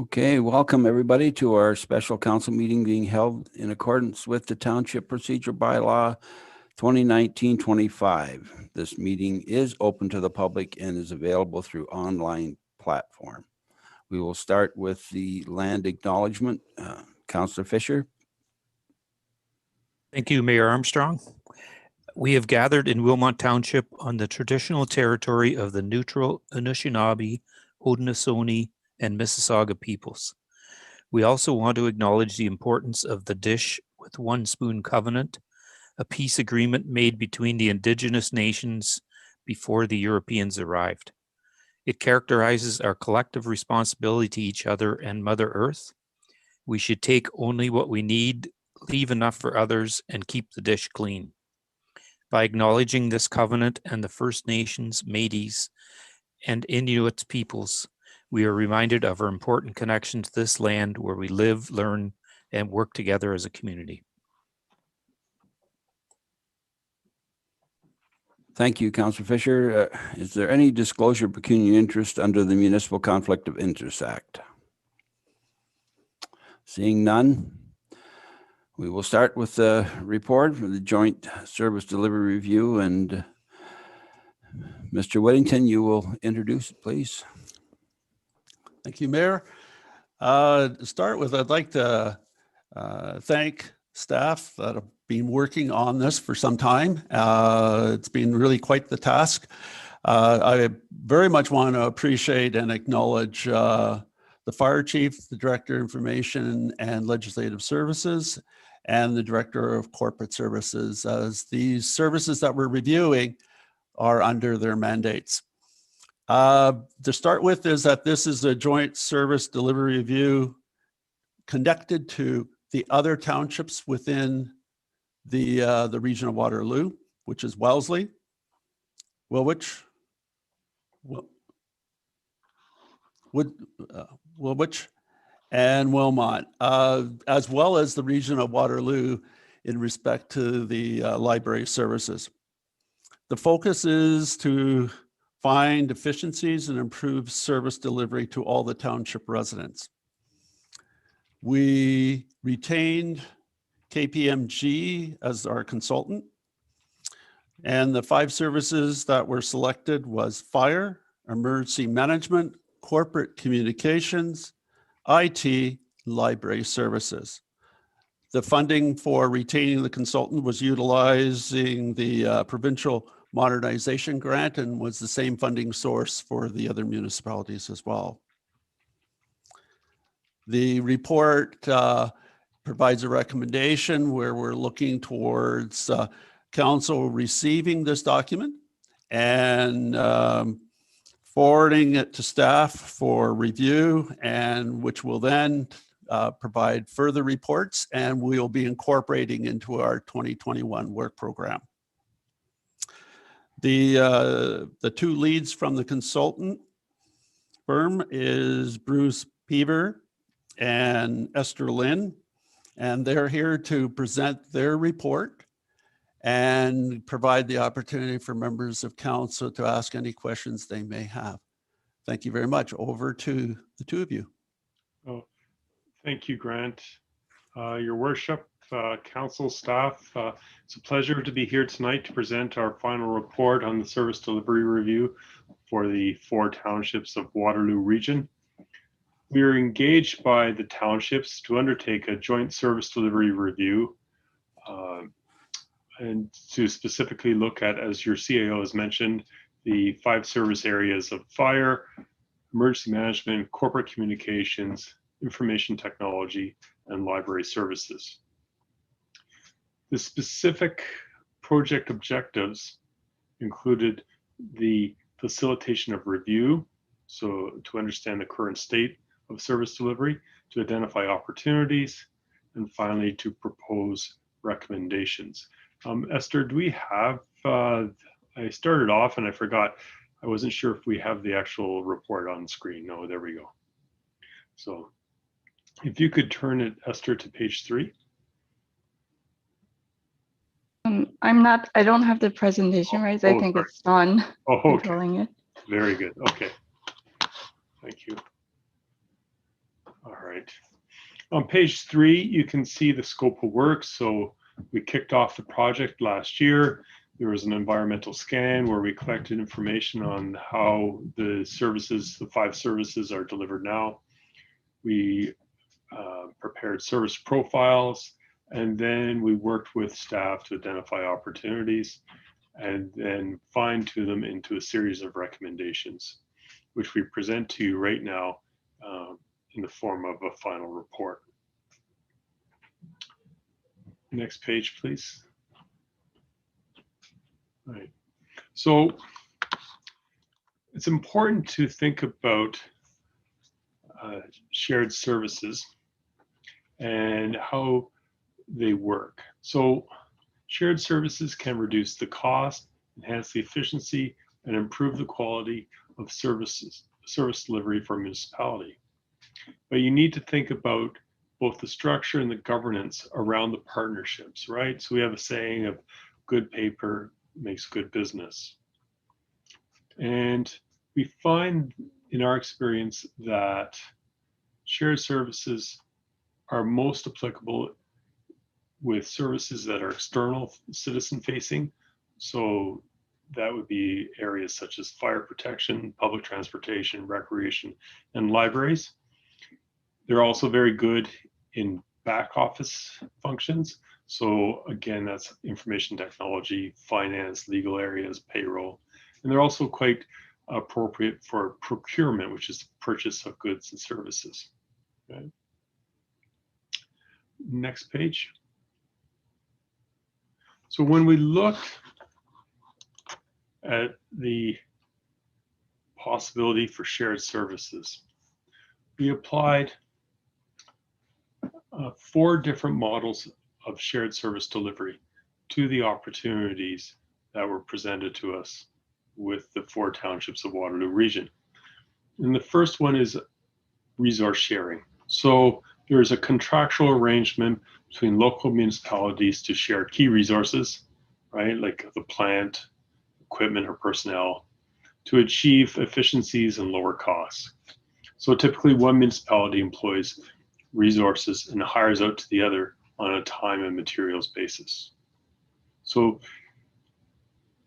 Okay, welcome everybody to our special council meeting being held in accordance with the Township Procedure Bylaw 2019-25. This meeting is open to the public and is available through online platform. We will start with the land acknowledgement. Councillor Fisher. Thank you, Mayor Armstrong. We have gathered in Wilmot Township on the traditional territory of the neutral Anishinaabe, Haudenosaunee, and Mississauga peoples. We also want to acknowledge the importance of the Dish with One Spoon Covenant, a peace agreement made between the Indigenous nations before the Europeans arrived. It characterizes our collective responsibility to each other and Mother Earth. We should take only what we need, leave enough for others, and keep the dish clean. By acknowledging this covenant and the First Nations, Métis, and Inuit peoples, we are reminded of our important connection to this land where we live, learn, and work together as a community. Thank you, Councillor Fisher. Is there any disclosure of pecuniary interest under the Municipal Conflict of Interest Act? Seeing none, we will start with the report for the Joint Service Delivery Review, and Mr. Whittington, you will introduce it, please. Thank you, Mayor. To start with, I'd like to thank staff that have been working on this for some time. It's been really quite the task. I very much want to appreciate and acknowledge the Fire Chief, the Director of Information and Legislative Services, and the Director of Corporate Services, as these services that we're reviewing are under their mandates. To start with is that this is a joint service delivery review conducted to the other townships within the region of Waterloo, which is Wellesley, Woolwich, and Wilmot, as well as the region of Waterloo in respect to the library services. The focus is to find efficiencies and improve service delivery to all the township residents. We retained KPMG as our consultant, and the 5 services that were selected was fire, emergency management, corporate communications, IT, library services. The funding for retaining the consultant was utilizing the provincial modernization grant and was the same funding source for the other municipalities as well. The report provides a recommendation where we're looking towards council receiving this document and forwarding it to staff for review, and which will then provide further reports, and we'll be incorporating into our 2021 work program. The 2 leads from the consultant firm is Bruce Peaver and Esther Lynn, and they're here to present their report and provide the opportunity for members of council to ask any questions they may have. Thank you very much. Over to the 2 of you. Oh, thank you, Grant. Your worship, council staff, it's a pleasure to be here tonight to present our final report on the service delivery review for the 4 townships of Waterloo region. We are engaged by the townships to undertake a joint service delivery review and to specifically look at, as your CAO has mentioned, the 5 service areas of fire, emergency management, corporate communications, information technology, and library services. The specific project objectives included the facilitation of review, so to understand the current state of service delivery, to identify opportunities, and finally to propose recommendations. Esther, do we have, I started off and I forgot, I wasn't sure if we have the actual report on screen. No, there we go. So if you could turn it, Esther, to page 3. I don't have the presentation, right? I think sorry. It's Don controlling it. Very good. Okay. Thank you. All right. On page 3, you can see the scope of work. So we kicked off the project last year. There was an environmental scan where we collected information on how the services, the 5 services, are delivered now. We prepared service profiles, and then we worked with staff to identify opportunities and then fine-tune them into a series of recommendations, which we present to you right now in the form of a final report. Next page, please. All right. So it's important to think about shared services and how they work. So shared services can reduce the cost, enhance the efficiency, and improve the quality of service delivery for a municipality. But you need to think about both the structure and the governance around the partnerships, right? So we have a saying of good paper makes good business. And we find in our experience that shared services are most applicable with services that are external, citizen facing. So that would be areas such as fire protection, public transportation, recreation, and libraries. They're also very good in back office functions. So again, that's information technology, finance, legal areas, payroll. And they're also quite appropriate for procurement, which is the purchase of goods and services. Okay. Next page. So when we look at the possibility for shared services, we applied 4 different models of shared service delivery to the opportunities that were presented to us with the 4 townships of Waterloo Region. And the first one is resource sharing. So there is a contractual arrangement between local municipalities to share key resources, right, like the plant, equipment, or personnel, to achieve efficiencies and lower costs. So typically one municipality employs resources and hires out to the other on a time and materials basis. So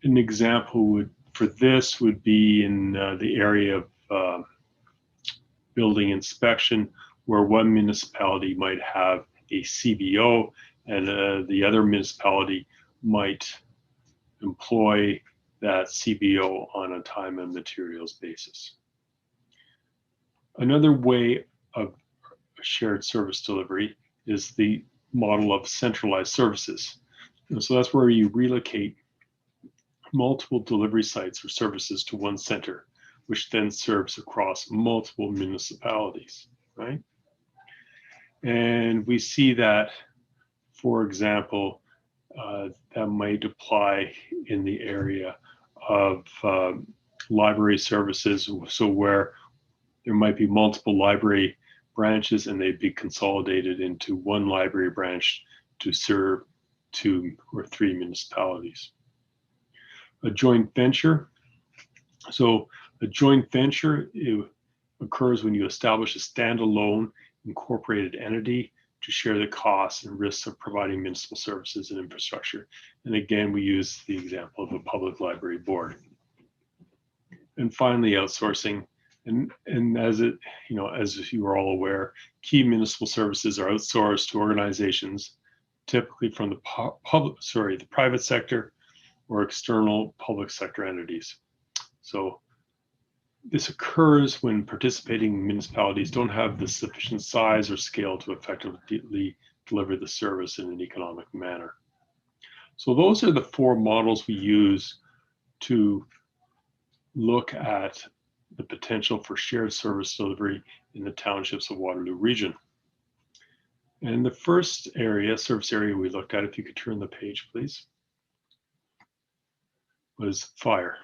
an example for this would be in the area of building inspection, where one municipality might have a CBO and the other municipality might employ that CBO on a time and materials basis. Another way of shared service delivery is the model of centralized services. And so that's where you relocate multiple delivery sites or services to one center, which then serves across multiple municipalities, right? And we see that, for example, that might apply in the area of library services. So where there might be multiple library branches and they'd be consolidated into one library branch to serve 2 or 3 municipalities. A joint venture. So a joint venture occurs when you establish a standalone incorporated entity to share the costs and risks of providing municipal services and infrastructure. And again, we use the example of a public library board. And finally, outsourcing. And as you are all aware, key municipal services are outsourced to organizations, typically from the private sector or external public sector entities. So this occurs when participating municipalities don't have the sufficient size or scale to effectively deliver the service in an economic manner. So those are the 4 models we use to look at the potential for shared service delivery in the townships of Waterloo Region. And the first service area we looked at, if you could turn the page, please, was fire.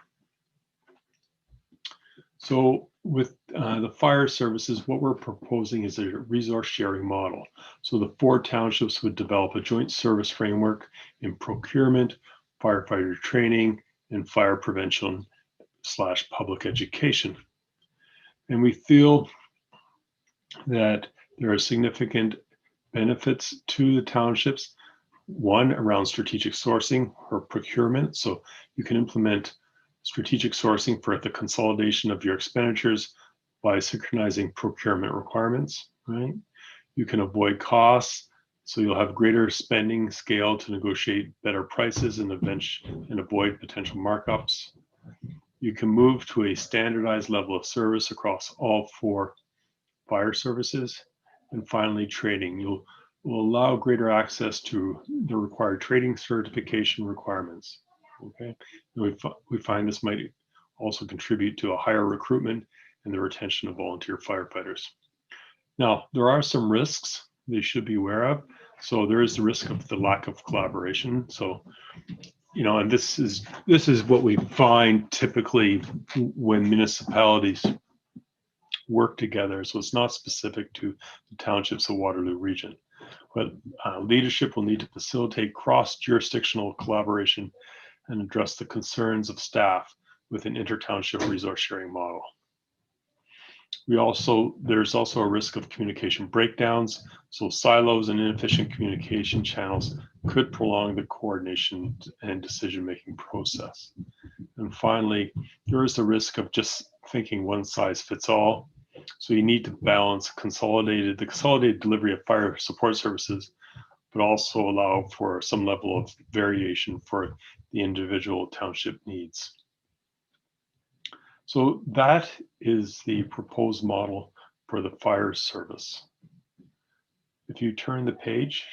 So with the fire services, what we're proposing is a resource sharing model. So the 4 townships would develop a joint service framework in procurement, firefighter training, and fire prevention / public education. And we feel that There are significant benefits to the townships. One, around strategic sourcing or procurement. So you can implement strategic sourcing for the consolidation of your expenditures by synchronizing procurement requirements, right? You can avoid costs, so you'll have greater spending scale to negotiate better prices and avoid potential markups. You can move to a standardized level of service across all 4 fire services. And finally, trading. Will allow greater access to the required trading certification requirements. Okay, and we find this might also contribute to a higher recruitment and the retention of volunteer firefighters. Now, there are some risks they should be aware of. So there is the risk of the lack of collaboration. So, you know, and this is what we find typically when municipalities work together. So it's not specific to the townships of Waterloo region, but leadership will need to facilitate cross-jurisdictional collaboration and address the concerns of staff with an inter-township resource sharing model. There's also a risk of communication breakdowns. So silos and inefficient communication channels could prolong the coordination and decision-making process. And finally, there is the risk of just thinking one size fits all. So you need to balance the consolidated delivery of fire support services, but also allow for some level of variation for the individual township needs. So that is the proposed model for the fire service. If you turn the page,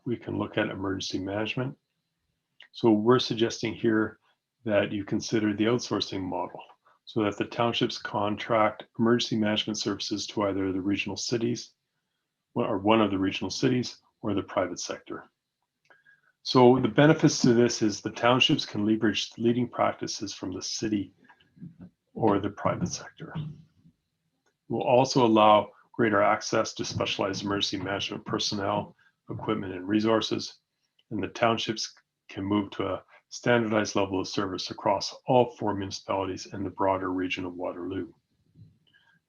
we can look at emergency management. So we're suggesting here that you consider the outsourcing model so that the townships contract emergency management services to either the regional cities or one of the regional cities or the private sector. So the benefits to this is the townships can leverage leading practices from the city or the private sector. It will also allow greater access to specialized emergency management personnel, equipment, and resources, and the townships can move to a standardized level of service across all 4 municipalities and the broader region of Waterloo.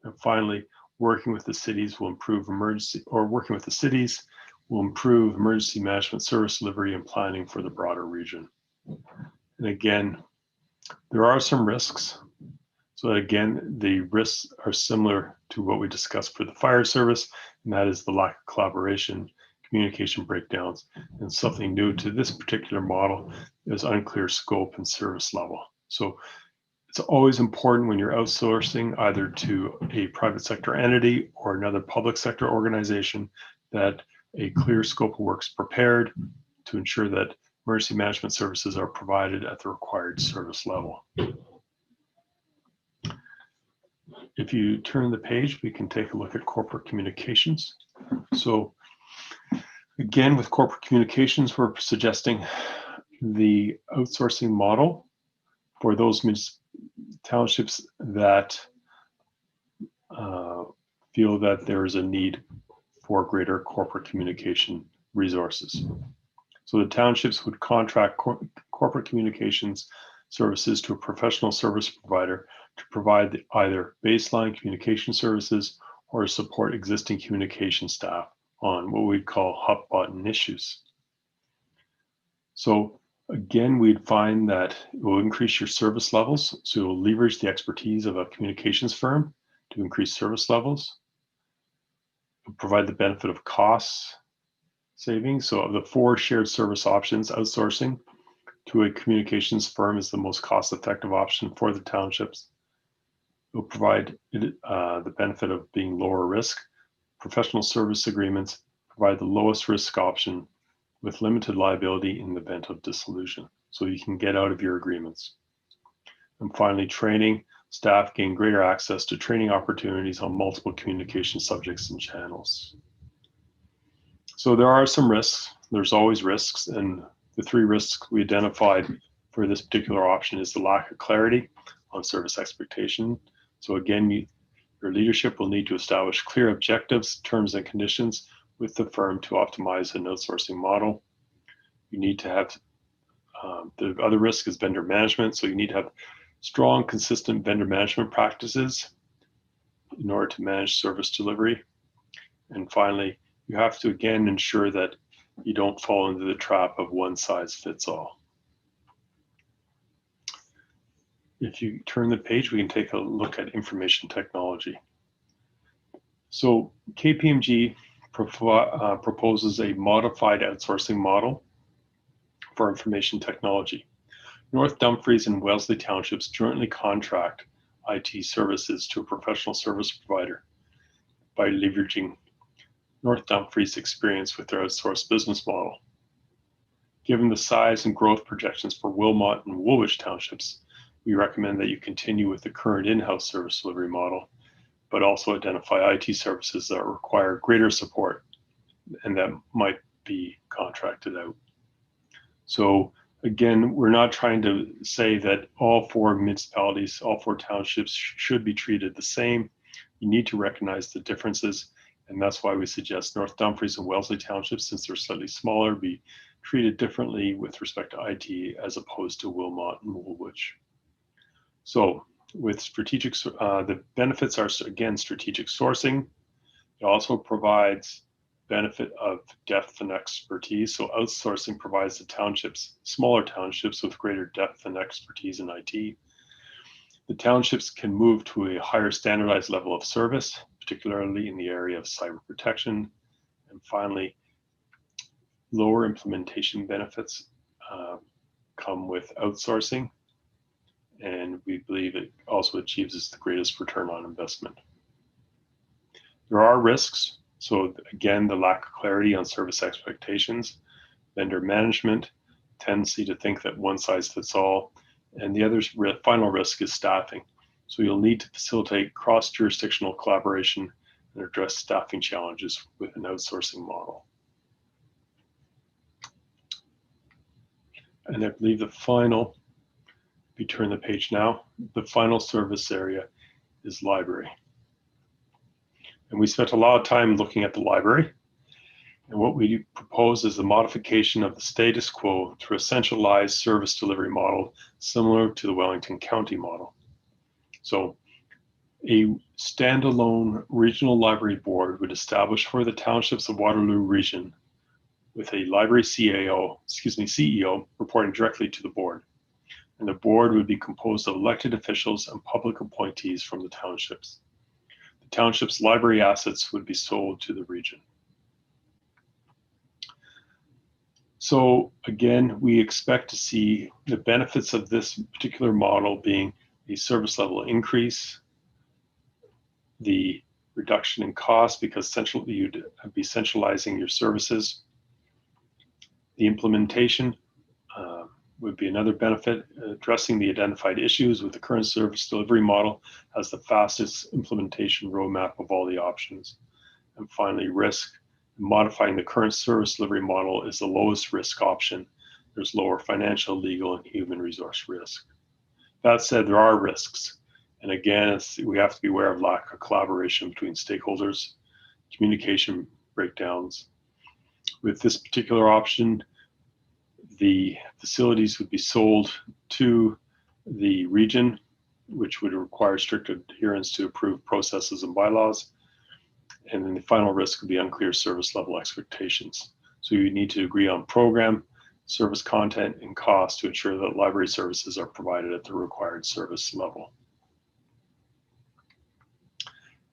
And finally, working with the cities will improve emergency management service delivery and planning for the broader region. And again, there are some risks. So again, the risks are similar to what we discussed for the fire service, and that is the lack of collaboration, communication breakdowns, and something new to this particular model is unclear scope and service level. So it's always important when you're outsourcing either to a private sector entity or another public sector organization that a clear scope of work is prepared to ensure that emergency management services are provided at the required service level. If you turn the page, we can take a look at corporate communications. So again, with corporate communications, we're suggesting the outsourcing model for those townships that feel that there is a need for greater corporate communication resources. So the townships would contract corporate communications services to a professional service provider to provide either baseline communication services or support existing communication staff on what we'd call hot button issues. So again, we'd find that it will increase your service levels. So you'll leverage the expertise of a communications firm to increase service levels. It'll provide the benefit of cost savings. So of the 4 shared service options, outsourcing to a communications firm is the most cost-effective option for the townships. It will provide the benefit of being lower risk. Professional service agreements provide the lowest risk option with limited liability in the event of dissolution. So you can get out of your agreements. And finally, training. Staff gain greater access to training opportunities on multiple communication subjects and channels. So there are some risks. There's always risks. And the 3 risks we identified for this particular option is the lack of clarity on service expectation. So again, your leadership will need to establish clear objectives, terms, and conditions with the firm to optimize an outsourcing model. You need to have, the other risk is vendor management. So you need to have strong, consistent vendor management practices. in order to manage service delivery. And finally, you have to again ensure that you don't fall into the trap of one size fits all. If you turn the page, we can take a look at information technology. So KPMG proposes a modified outsourcing model for information technology. North Dumfries and Wellesley Townships jointly contract IT services to a professional service provider by leveraging North Dumfries' experience with their outsourced business model. Given the size and growth projections for Wilmot and Woolwich Townships, we recommend that you continue with the current in-house service delivery model, but also identify IT services that require greater support and that might be contracted out. So again, we're not trying to say that all 4 municipalities, all 4 townships should be treated the same. You need to recognize the differences, and that's why we suggest North Dumfries and Wellesley Townships, since they're slightly smaller, be treated differently with respect to IT as opposed to Wilmot and Woolwich. So with strategic, the benefits are, again, strategic sourcing. It also provides benefit of depth and expertise. So outsourcing provides the townships, smaller townships, with greater depth and expertise in IT. The townships can move to a higher standardized level of service, particularly in the area of cyber protection. And finally, lower implementation benefits come with outsourcing, and we believe it also achieves the greatest return on investment. There are risks. So again, the lack of clarity on service expectations, vendor management, tendency to think that one size fits all, and the other final risk is staffing. So you'll need to facilitate cross-jurisdictional collaboration and address staffing challenges with an outsourcing model. And I believe the final, if you turn the page now, the final service area is library. And we spent a lot of time looking at the library. And what we propose is the modification of the status quo through a centralized service delivery model similar to the Wellington County model. So a standalone regional library board would establish for the townships of Waterloo region with a library CEO reporting directly to the board. And the board would be composed of elected officials and public appointees from the townships. The township's library assets would be sold to the region. So again, we expect to see the benefits of this particular model being the service level increase, the reduction in cost because you'd be centralizing your services. The implementation would be another benefit. Addressing the identified issues with the current service delivery model has the fastest implementation roadmap of all the options. And finally, risk. Modifying the current service delivery model is the lowest risk option. There's lower financial, legal, and human resource risk. That said, there are risks. And again, we have to be aware of lack of collaboration between stakeholders, communication breakdowns. With this particular option, the facilities would be sold to the region, which would require strict adherence to approved processes and bylaws. And then the final risk would be unclear service level expectations. So you need to agree on program, service content, and cost to ensure that library services are provided at the required service level.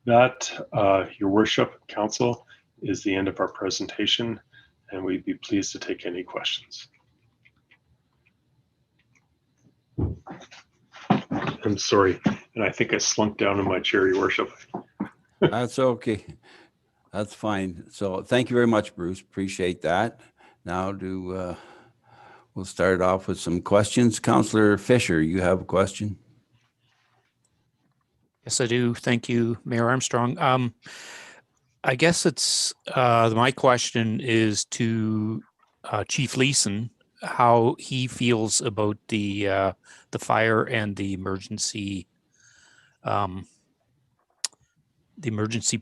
That, Your Worship, Council, is the end of our presentation, and we'd be pleased to take any questions. I'm sorry, and I think I slunk down in my chair, Your Worship. That's okay. That's fine. So thank you very much, Bruce. Appreciate that. Now we'll start off with some questions. Councillor Fisher, you have a question? Yes, I do. Thank you, Mayor Armstrong. I guess it's my question is to Chief Leeson, how he feels about the fire and the emergency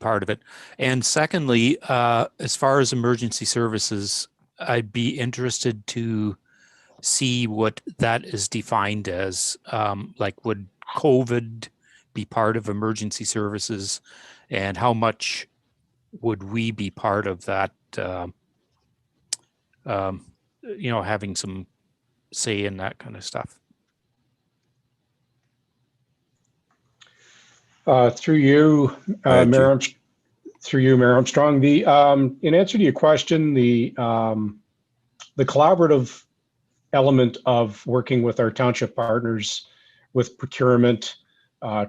part of it. And secondly, as far as emergency services, I'd be interested to see what that is defined as. Like, would COVID be part of emergency services, and how much would we be part of that, having some say in that kind of stuff? Through you, ahead, Mayor, through you, Mayor Armstrong. The in answer to your question, the collaborative element of working with our township partners with procurement,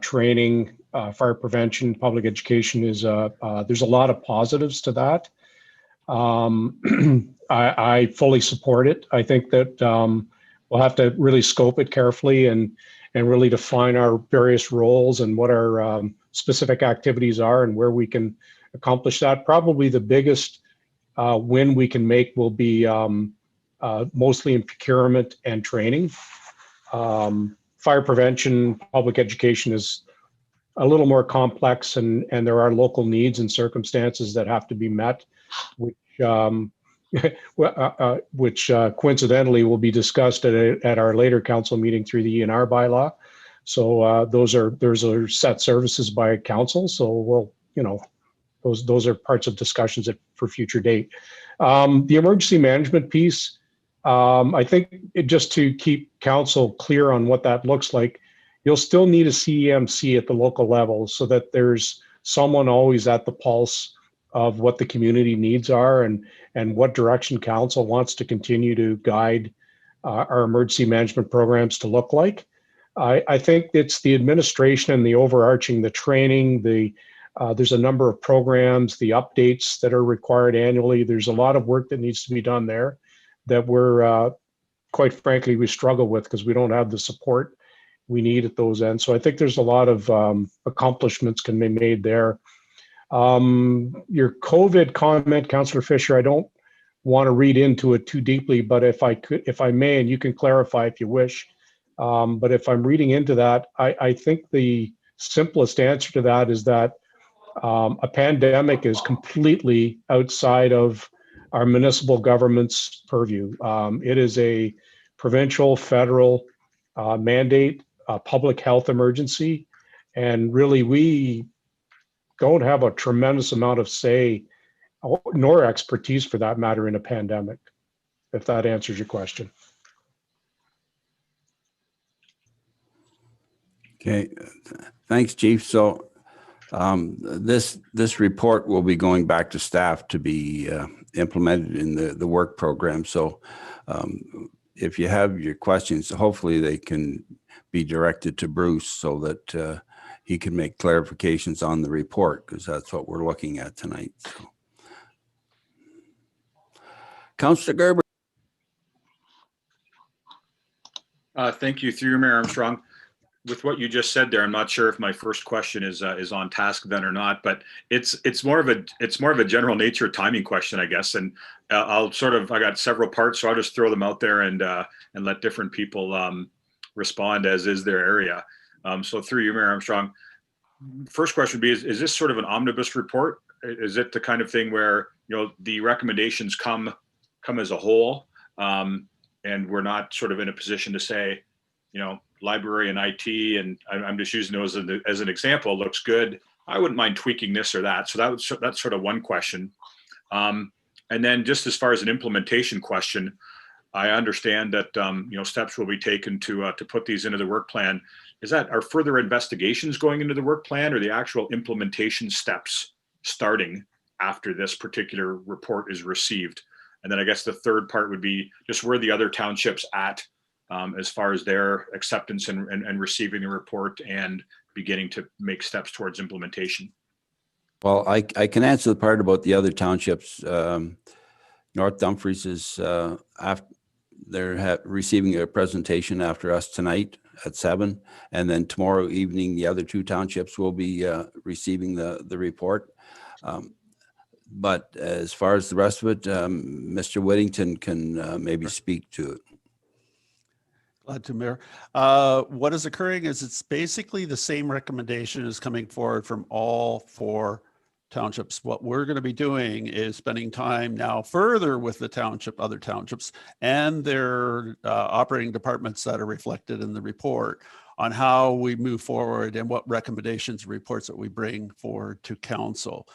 training, fire prevention, public education is there's a lot of positives to that. I fully support it. I think that we'll have to really scope it carefully and really define our various roles and what our specific activities are and where we can accomplish that. Probably the biggest win we can make will be mostly in procurement and training. Fire prevention, public education is a little more complex, and there are local needs and circumstances that have to be met, which coincidentally will be discussed at our later council meeting through the ENR bylaw. So those are set services by council. So we'll, those are parts of discussions for future date. The emergency management piece, I think just to keep council clear on what that looks like, you'll still need a CEMC at the local level so that there's someone always at the pulse of what the community needs are and what direction council wants to continue to guide our emergency management programs to look like. I think it's the administration and the overarching, the training, there's a number of programs, the updates that are required annually. There's a lot of work that needs to be done there that we're, quite frankly, we struggle with because we don't have the support we need at those ends. So I think there's a lot of accomplishments can be made there. Your COVID comment, Councillor Fisher, I don't want to read into it too deeply, but if I may, and you can clarify if you wish, but if I'm reading into that, I think the simplest answer to that is that a pandemic is completely outside of our municipal government's purview. It is a provincial, federal mandate, public health emergency, and really we don't have a tremendous amount of say nor expertise for that matter in a pandemic, if that answers your question. Okay, thanks, Chief. So this report will be going back to staff to be implemented in the work program. So if you have your questions, hopefully they can be directed to Bruce so that he can make clarifications on the report, because that's what we're looking at tonight. So. Councillor Gerber. Thank you, through Mayor Armstrong. With what you just said there, I'm not sure if my first question is on task then or not, but it's more of a general nature timing question, I guess. And I got several parts, so I'll just throw them out there and let different people respond as is their area. So through you, Mayor Armstrong, first question would be, is this sort of an omnibus report? Is it the kind of thing where, the recommendations come as a whole, and we're not sort of in a position to say, library and IT, and I'm just using those as an example, looks good, I wouldn't mind tweaking this or that. So that's sort of one question. And then just as far as an implementation question, I understand that steps will be taken to put these into the work plan. Are further investigations going into the work plan, or the actual implementation steps starting after this particular report is received? And then I guess the third part would be just where the other townships at as far as their acceptance and receiving the report and beginning to make steps towards implementation. Well, I can answer the part about the other townships. North Dumfries is they're receiving a presentation after us tonight at 7, and then tomorrow evening the other two townships will be receiving the report. But as far as the rest of it, Mr. Whittington can maybe speak to it. Glad to, Mayor. What is occurring is it's basically the same recommendation is coming forward from all 4 townships. What we're going to be doing is spending time now further with the other townships and their operating departments that are reflected in the report on how we move forward and what recommendations, reports that we bring forward to council.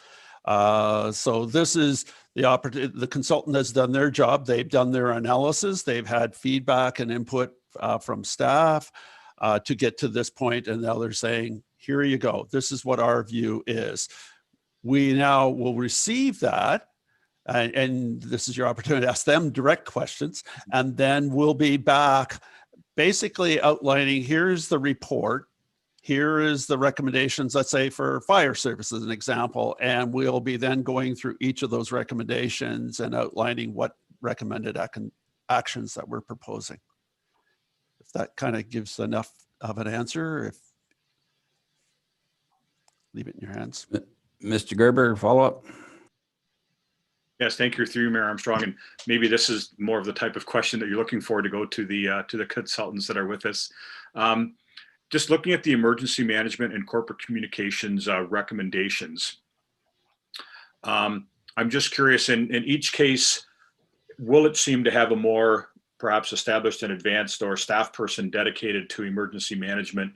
So this is the opportunity. The consultant has done their job. They've done their analysis. They've had feedback and input from staff to get to this point. And now they're saying, here you go. This is what our view is. We now will receive that. And this is your opportunity to ask them direct questions. And then we'll be back basically outlining, here's the report. Here is the recommendations, let's say for fire service as an example, and we'll be then going through each of those recommendations and outlining what recommended actions that we're proposing. If that kind of gives enough of an answer, if leave it in your hands. Mr. Gerber, follow up. Yes, thank you through Mayor Armstrong. And maybe this is more of the type of question that you're looking for to go to the consultants that are with us. Just looking at the emergency management and corporate communications recommendations. I'm just curious, in each case, will it seem to have a more perhaps established and advanced or staff person dedicated to emergency management?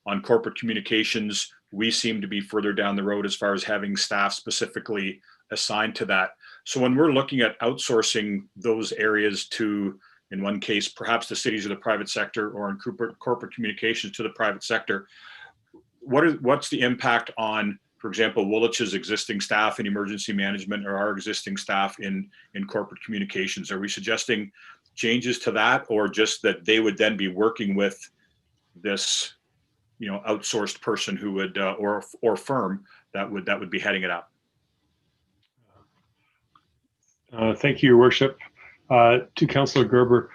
On corporate communications, we seem to be further down the road as far as having staff specifically assigned to that. So when we're looking at outsourcing those areas to, in one case, perhaps the cities or the private sector, or in corporate communications to the private sector, what's the impact on, for example, Woolwich's existing staff in emergency management or our existing staff in corporate communications? Are we suggesting changes to that, or just that they would then be working with this, outsourced person who would, or firm that would be heading it up? Thank you, Your Worship. To Councillor Gerber,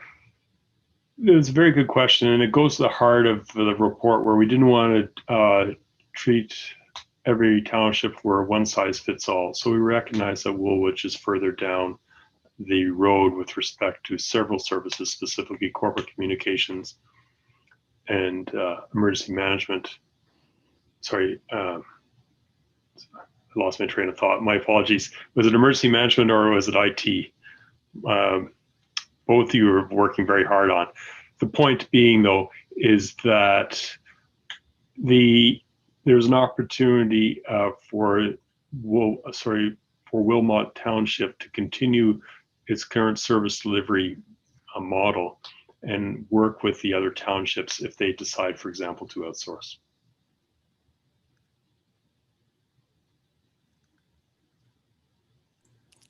it's a very good question, and it goes to the heart of the report, where we didn't want to treat every township where one size fits all. So we recognize that Woolwich is further down the road with respect to several services, specifically corporate communications and emergency management. Sorry, I lost my train of thought. My apologies. Was it emergency management or was it IT? Both of you are working very hard on. The point being, though, is that there's an opportunity for Wilmot Township to continue its current service delivery model and work with the other townships if they decide, for example, to outsource.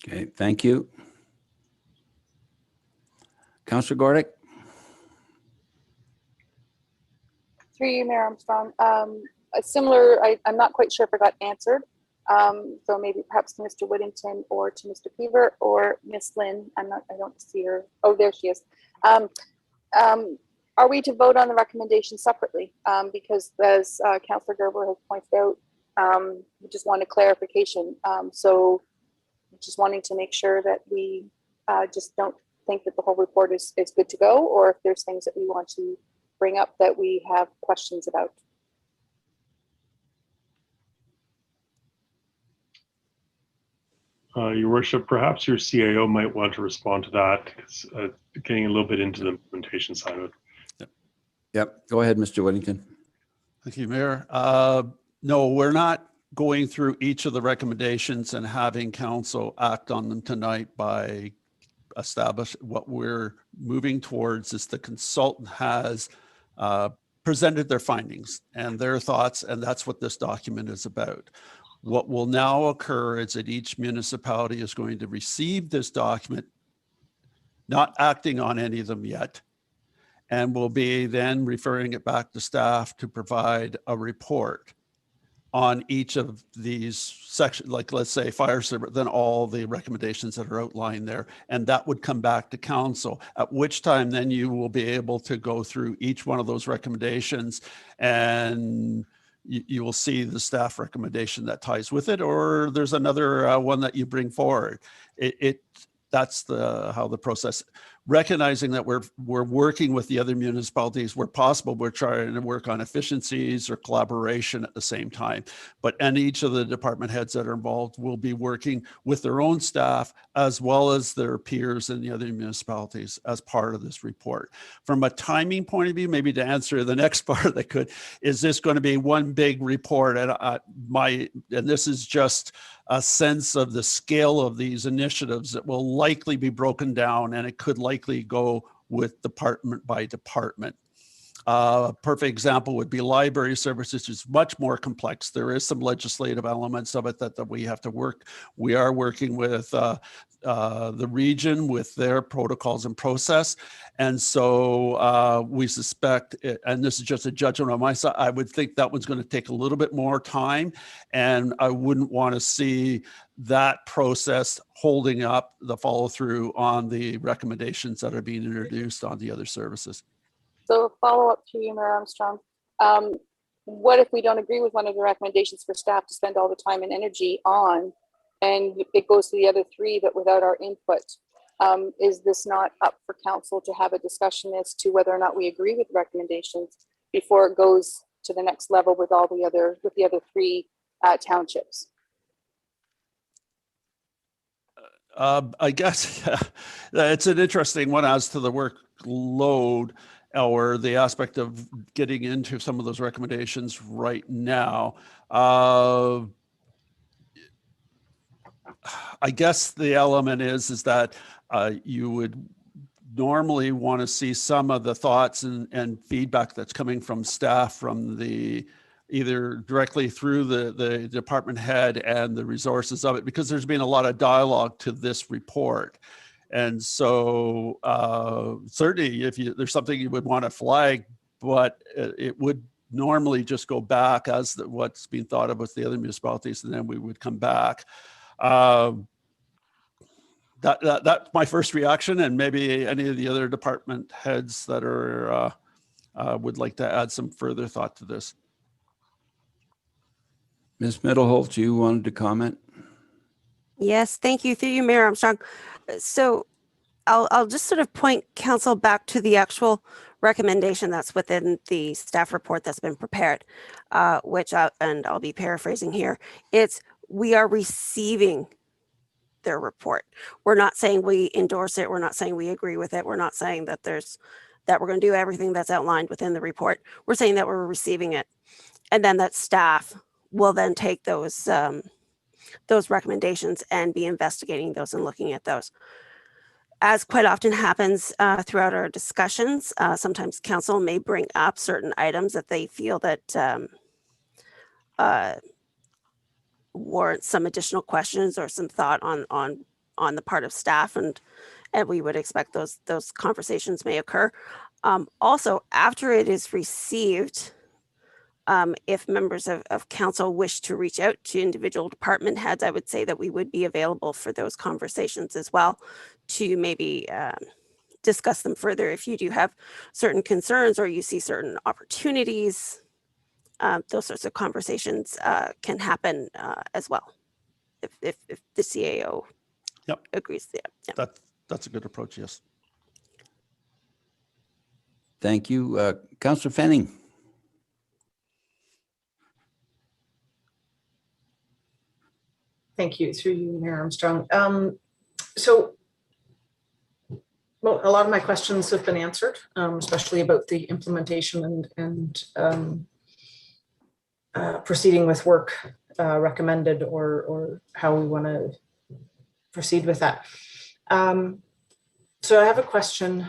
Okay, thank you. Councillor Gordick. Through you, Mayor Armstrong. A similar, I'm not quite sure if I got answered. So maybe perhaps to Mr. Whittington or to Mr. Peaver or Miss Lynn. I don't see her. Oh, there she is. Are we to vote on the recommendation separately? Because as Councillor Gerber has pointed out, we just want a clarification. So just wanting to make sure that we just don't think that the whole report is good to go, or if there's things that we want to bring up that we have questions about. Your Worship, perhaps your CAO might want to respond to that. It's getting a little bit into the implementation side of it. Yep, go ahead, Mr. Whittington. Thank you, Mayor. No, we're not going through each of the recommendations and having council act on them tonight by establish. What we're moving towards is the consultant has presented their findings and their thoughts, and that's what this document is about. What will now occur is that each municipality is going to receive this document, not acting on any of them yet, and will be then referring it back to staff to provide a report on each of these sections, like let's say fire service, then all the recommendations that are outlined there, and that would come back to council, at which time then you will be able to go through each one of those recommendations, and you will see the staff recommendation that ties with it, or there's another one that you bring forward. That's how the process. recognizing that we're working with the other municipalities where possible. We're trying to work on efficiencies or collaboration at the same time. And each of the department heads that are involved will be working with their own staff as well as their peers in the other municipalities as part of this report. From a timing point of view, maybe to answer the next part that could, is this going to be one big report? And this is just a sense of the scale of these initiatives that will likely be broken down, and it could likely go with department by department. A perfect example would be library services, which is much more complex. There is some legislative elements of it that we have to work. We are working with the region with their protocols and process. And so we suspect, and this is just a judgment on my side, I would think that one's going to take a little bit more time. And I wouldn't want to see that process holding up the follow through on the recommendations that are being introduced on the other services. So follow up to you, Mayor Armstrong. What if we don't agree with one of the recommendations for staff to spend all the time and energy on, and it goes to the other three, but without our input? Is this not up for council to have a discussion as to whether or not we agree with recommendations before it goes to the next level with all the other three townships? I guess it's an interesting one as to the workload or the aspect of getting into some of those recommendations right now. I guess the element is that you would normally want to see some of the thoughts and feedback that's coming from staff from the either directly through the department head and the resources of it, because there's been a lot of dialogue to this report. And so certainly if there's something you would want to flag, but it would normally just go back as what's being thought of with the other municipalities, and then we would come back. That's my first reaction, and maybe any of the other department heads that are would like to add some further thought to this. Ms. Middleholt, you wanted to comment? Yes, thank you. Through you, Mayor Armstrong. So I'll just sort of point council back to the actual recommendation that's within the staff report that's been prepared, and I'll be paraphrasing here. We are receiving their report. We're not saying we endorse it. We're not saying we agree with it. We're not saying that we're going to do everything that's outlined within the report. We're saying that we're receiving it, and then that staff will then take those recommendations and be investigating those and looking at those. As quite often happens throughout our discussions, sometimes council may bring up certain items that they feel that warrant some additional questions or some thought on the part of staff, and we would expect those conversations may occur. Also, after it is received, if members of council wish to reach out to individual department heads, I would say that we would be available for those conversations as well, to maybe discuss them further. If you do have certain concerns or you see certain opportunities, those sorts of conversations can happen as well, if the CAO agrees. Yeah. That's a good approach, yes. Thank you. Councillor Fenning. Thank you. Through you, Mayor Armstrong. So well, a lot of my questions have been answered, especially about the implementation and proceeding with work recommended, or how we want to proceed with that. So I have a question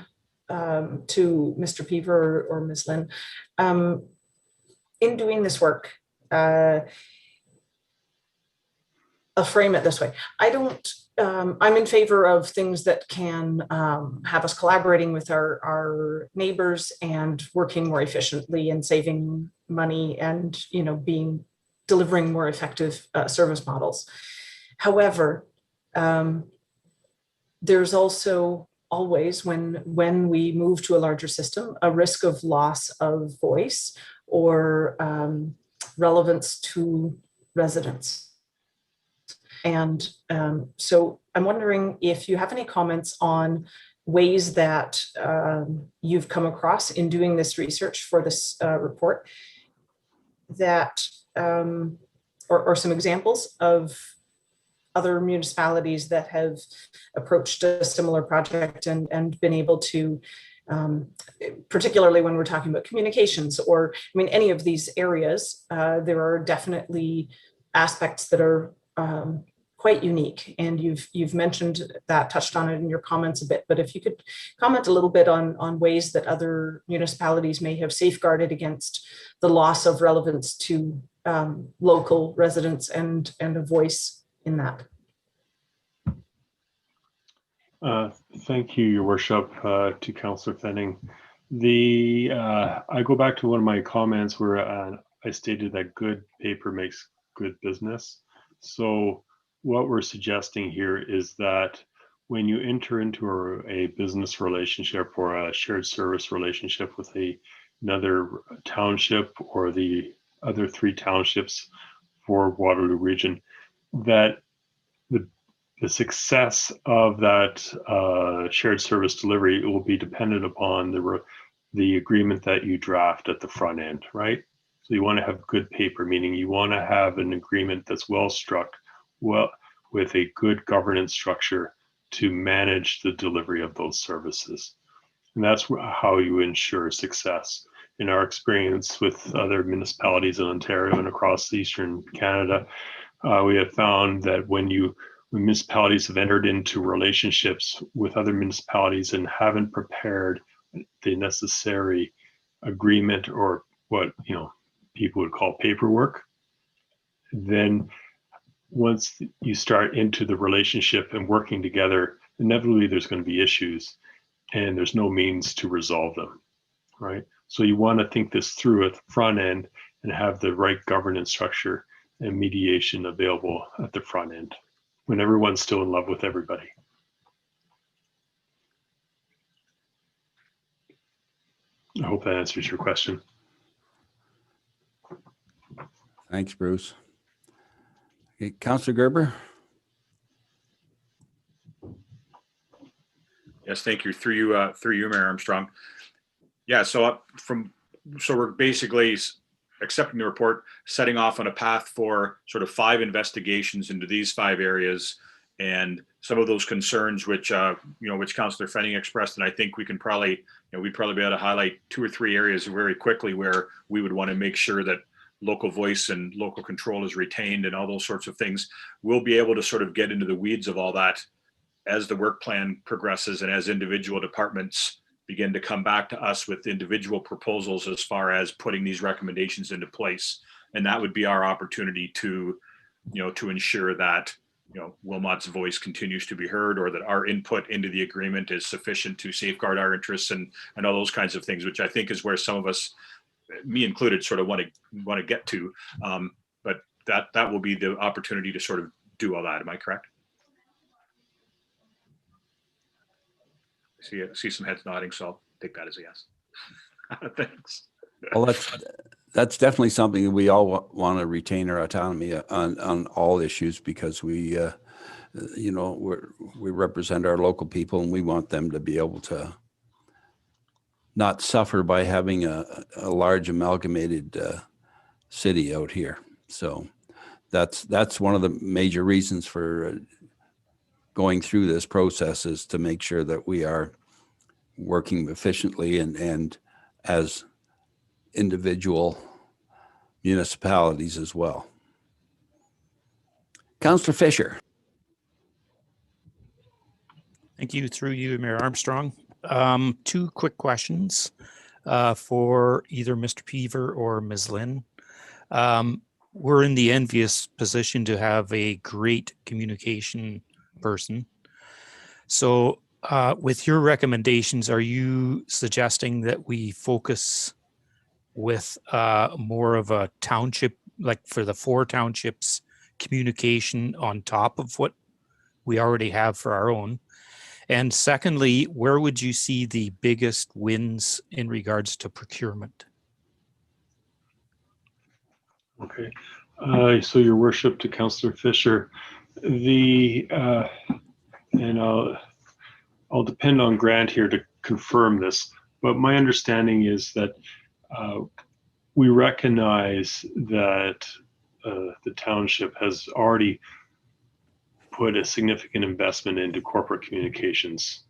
to Mr. Peaver or Ms. Lynn. In doing this work, I'll frame it this way. I'm in favor of things that can have us collaborating with our neighbors and working more efficiently and saving money and, delivering more effective service models. However, there's also always, when we move to a larger system, a risk of loss of voice or relevance to residents. And so I'm wondering if you have any comments on ways that you've come across in doing this research for this report that, or some examples of other municipalities that have approached a similar project and been able to, particularly when we're talking about communications, or I mean, any of these areas, there are definitely aspects that are quite unique. And you've mentioned that, touched on it in your comments a bit, but if you could comment a little bit on ways that other municipalities may have safeguarded against the loss of relevance to local residents and a voice in that. Thank you, Your Worship, to Councillor Fenning. I go back to one of my comments where I stated that good paper makes good business. So what we're suggesting here is that when you enter into a business relationship or a shared service relationship with another township or the other 3 townships for Waterloo Region, that the success of that shared service delivery will be dependent upon the agreement that you draft at the front end, right? So you want to have good paper, meaning you want to have an agreement that's well struck, with a good governance structure to manage the delivery of those services. And that's how you ensure success. In our experience with other municipalities in Ontario and across Eastern Canada, we have found that when municipalities have entered into relationships with other municipalities and haven't prepared the necessary agreement, or what people would call paperwork, then once you start into the relationship and working together, inevitably there's going to be issues and there's no means to resolve them, right? So you want to think this through at the front end and have the right governance structure and mediation available at the front end when everyone's still in love with everybody. I hope that answers your question. Thanks, Bruce. Okay, Councillor Gerber. Yes, thank you. Through you, Mayor Armstrong. Yeah, so we're basically accepting the report, setting off on a path for sort of 5 investigations into these 5 areas, and some of those concerns which which Councillor Fenning expressed, and I think we can probably we'd probably be able to highlight 2 or 3 areas very quickly where we would want to make sure that local voice and local control is retained and all those sorts of things. We'll be able to sort of get into the weeds of all that as the work plan progresses and as individual departments begin to come back to us with individual proposals as far as putting these recommendations into place. And that would be our opportunity to, to ensure that, Wilmot's voice continues to be heard, or that our input into the agreement is sufficient to safeguard our interests and all those kinds of things, which I think is where some of us, me included, sort of want to get to. But that will be the opportunity to sort of do all that. Am I correct? See some heads nodding, so I'll take that as a yes. Thanks. Well, that's definitely something that we all want to retain our autonomy on all issues, because we represent our local people and we want them to be able to not suffer by having a large amalgamated city out here. So that's one of the major reasons for going through this process, is to make sure that we are working efficiently and as individual municipalities as well. Councillor Fisher. Thank you. Through you, Mayor Armstrong. 2 quick questions for either Mr. Peaver or Ms. Lynn. We're in the envious position to have a great communication person. So with your recommendations, are you suggesting that we focus with more of a township, like for the 4 townships, communication on top of what we already have for our own? And secondly, where would you see the biggest wins in regards to procurement? Okay, so Your Worship, to Councillor Fisher, I'll depend on Grant here to confirm this, but my understanding is that we recognize that the township has already put a significant investment into corporate communications,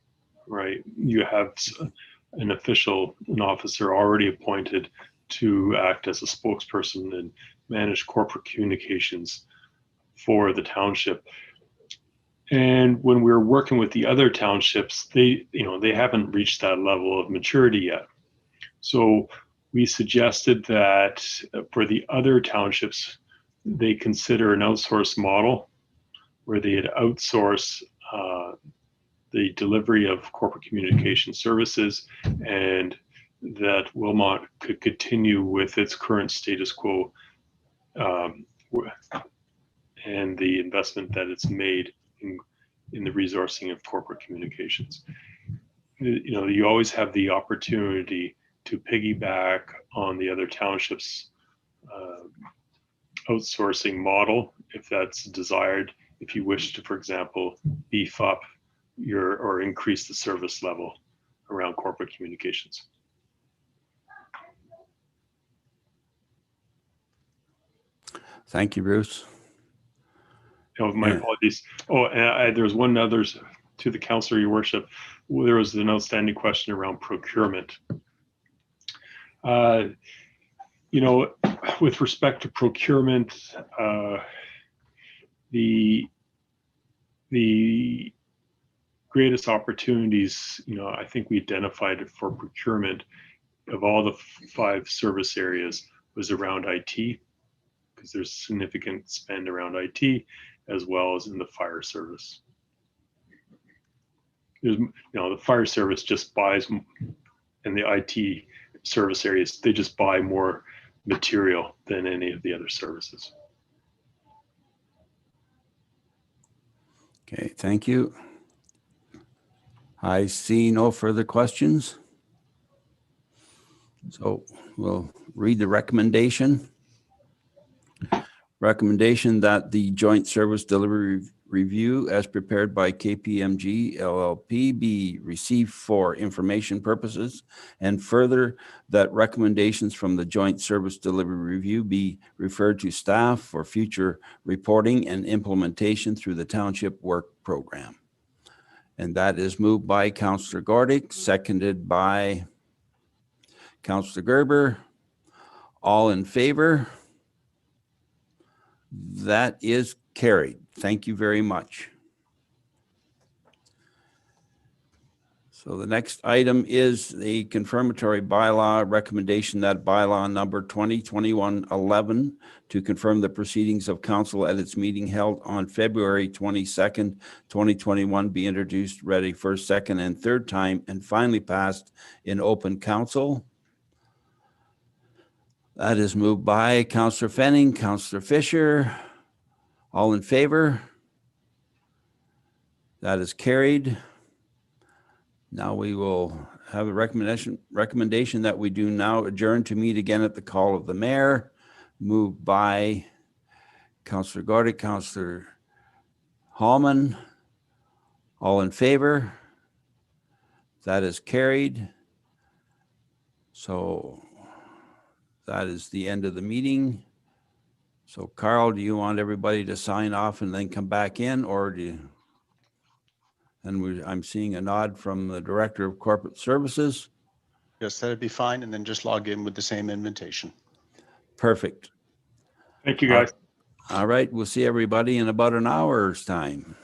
right? You have an officer already appointed to act as a spokesperson and manage corporate communications for the township. And when we're working with the other townships, they haven't reached that level of maturity yet. So we suggested that for the other townships, they consider an outsourced model where they'd outsource the delivery of corporate communication services, and that Wilmot could continue with its current status quo and the investment that it's made in the resourcing of corporate communications. You always have the opportunity to piggyback on the other townships' outsourcing model if that's desired, if you wish to, for example, beef up or increase the service level around corporate communications. Thank you, Bruce. Oh, my apologies. Oh, and there was one other to the councillor, your worship. There was an outstanding question around procurement. With respect to procurement, the greatest opportunities, I think we identified for procurement of all the 5 service areas was around IT, because there's significant spend around IT as well as in the fire service. The fire service just buys, and the IT service areas, they just buy more material than any of the other services. Okay, thank you. I see no further questions. So we'll read the recommendation. Recommendation that the joint service delivery review as prepared by KPMG LLP be received for information purposes, and further that recommendations from the joint service delivery review be referred to staff for future reporting and implementation through the township work program. And that is moved by Councillor Gordick, seconded by Councillor Gerber. All in favor? That is carried. Thank you very much. So the next item is the confirmatory bylaw recommendation, that bylaw number 2021-11 to confirm the proceedings of council at its meeting held on February 22nd, 2021 be introduced, ready first, second, and third time, and finally passed in open council. That is moved by Councillor Fenning, Councillor Fisher. All in favor? That is carried. Now we will have a recommendation that we do now adjourn to meet again at the call of the mayor. Moved by Councillor Gordick, Councillor Hallman. All in favor? That is carried. So that is the end of the meeting. So Carl, do you want everybody to sign off and then come back in, or do you? And I'm seeing a nod from the Director of Corporate Services. Yes, that'd be fine. And then just log in with the same invitation. Perfect. Thank you, guys. All right. We'll see everybody in about an hour's time.